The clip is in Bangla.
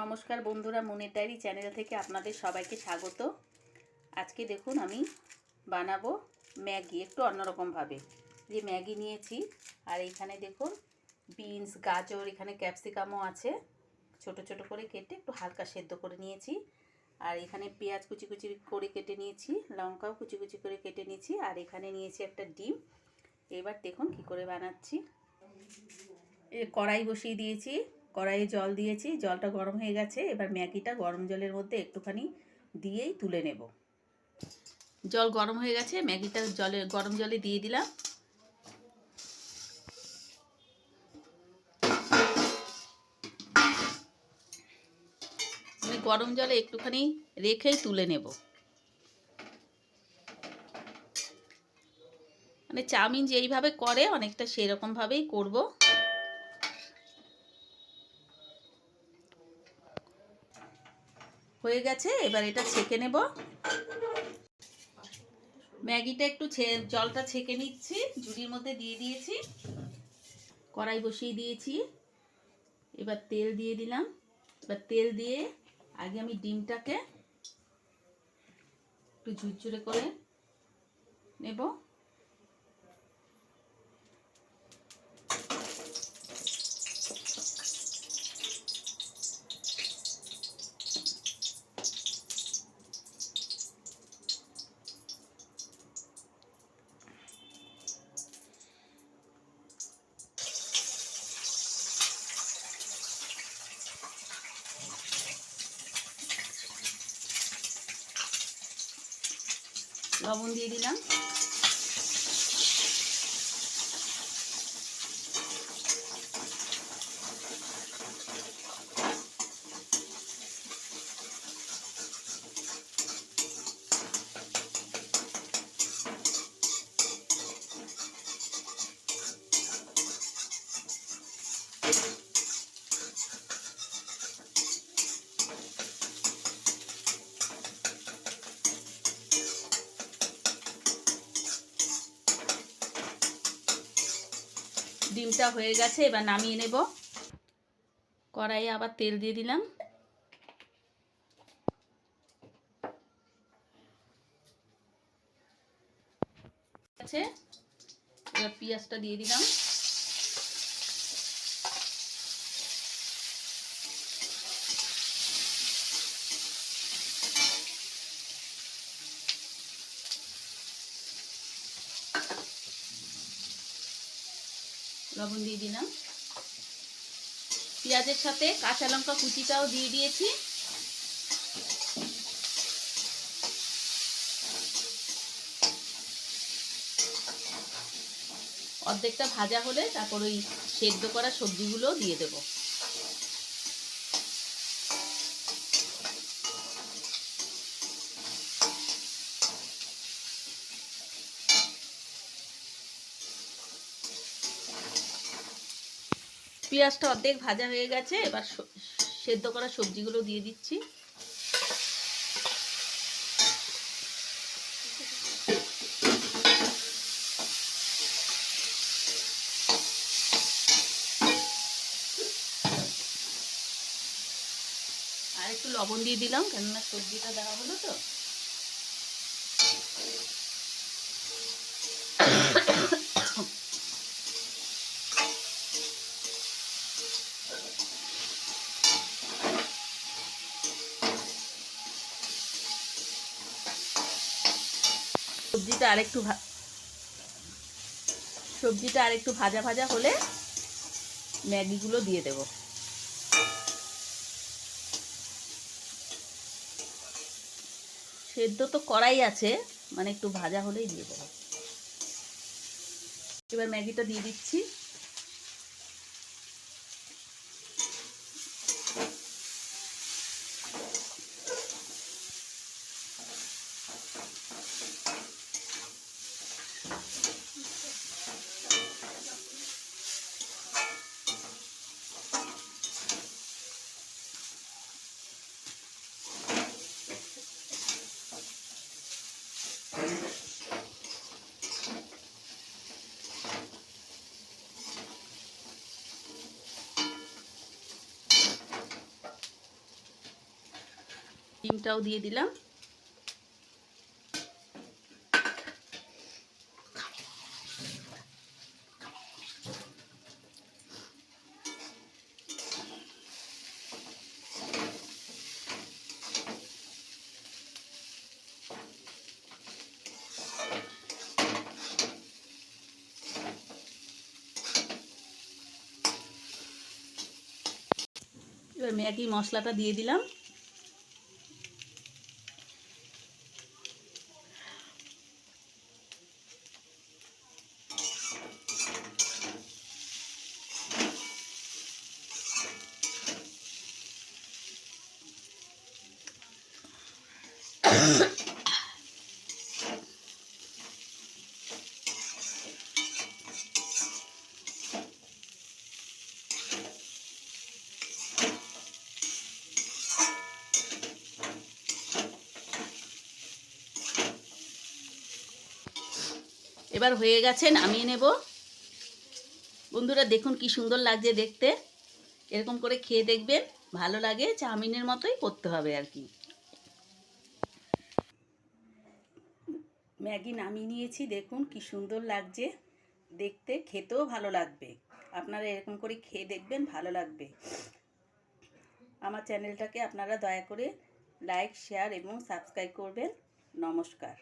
নমস্কার বন্ধুরা, মনের ডায়েরি চ্যানেল থেকে আপনাদের সবাইকে স্বাগত। আজকে দেখুন আমি বানাবো ম্যাগি একটু অন্যরকমভাবে। যে ম্যাগি নিয়েছি, আর এইখানে দেখুন বিনস, গাজর, এখানে ক্যাপসিকামও আছে, ছোট ছোট করে কেটে একটু হালকা সেদ্ধ করে নিয়েছি। আর এখানে পেঁয়াজ কুচি কুচি করে কেটে নিয়েছি, লঙ্কাও কুচি কুচি করে কেটে নিয়েছি, আর এখানে নিয়েছি একটা ডিম। এবার দেখুন কি করে বানাচ্ছি। কড়াই বসিয়ে দিয়েছি, কড়াইয়ে জল দিয়েছি, জলটা গরম হয়ে গেছে। এবার ম্যাগিটা গরম জলের মধ্যে একটুখানি দিয়েই তুলে নেব। জল গরম হয়ে গেছে, ম্যাগিটা গরম জলে দিয়ে দিলাম। গরম জলে একটুখানি রেখেই তুলে নেব। মানে চাউমিন যেইভাবে করে অনেকটা সেরকমভাবেই করব। হয়ে গেছে, এবার এটা ছেঁকে নেব। ম্যাগিটা একটু জলটা ছেঁকে নিচ্ছি, ঝুড়ির মধ্যে দিয়ে দিয়েছি। কড়াই বসিয়ে দিয়েছি, এবার তেল দিয়ে দিলাম। এবার তেল দিয়ে আগে আমি ডিমটাকে একটু ঝুরঝুরে করে নেব। লবণ দিয়ে দিলাম। ডিমটা হয়ে গেছে, এবার নামিয়ে নেব। কড়াইয়ে আবার তেল দিয়ে দিলাম। আছে, এবার পেঁয়াজটা দিয়ে দিলাম। লবণ দিয়ে দিলাম। পেঁয়াজের সাথে কাঁচা লঙ্কা কুচিটাও দিয়ে দিয়েছি। অর্ধেকটা ভাজা হলে তারপর ওই সেদ্ধ করা সবজিগুলো দিয়ে দেব। পেঁয়াজটা অর্ধেক ভাজা হয়ে গেছে, এবার সেদ্ধ করা সবজিগুলো দিয়ে দিচ্ছি। আর একটু লবণ দিয়ে দিলাম, কেননা সবজিটা দেওয়া হলো তো। সবজিটা আরেকটু ভাজা ভাজা হলে ম্যাগিগুলো দিয়ে দেব। সেদ্ধ তো করাই আছে, মানে একটু ভাজা হলেই দিয়ে দেবো। এবার ম্যাগিটা দিয়ে দিচ্ছি। ডিমটাও দিয়ে দিলাম। এবার ম্যাগি মশলাটা দিয়ে দিলাম। এবার হয়ে গেছে, নামিয়ে নেব। বন্ধুরা দেখুন কি সুন্দর লাগছে দেখতে। এরকম করে খেয়ে দেখবেন, ভালো লাগে। চাউমিনের মতোই করতে হবে আর কি। ম্যাগি নামিয়ে নিয়েছি, দেখুন কি সুন্দর লাগছে দেখতে, খেতেও ভালো লাগবে। আপনারা এরকম করে খেয়ে দেখবেন, ভালো লাগবে। আমার চ্যানেলটাকে আপনারা দয়া করে লাইক, শেয়ার এবং সাবস্ক্রাইব করবেন। নমস্কার।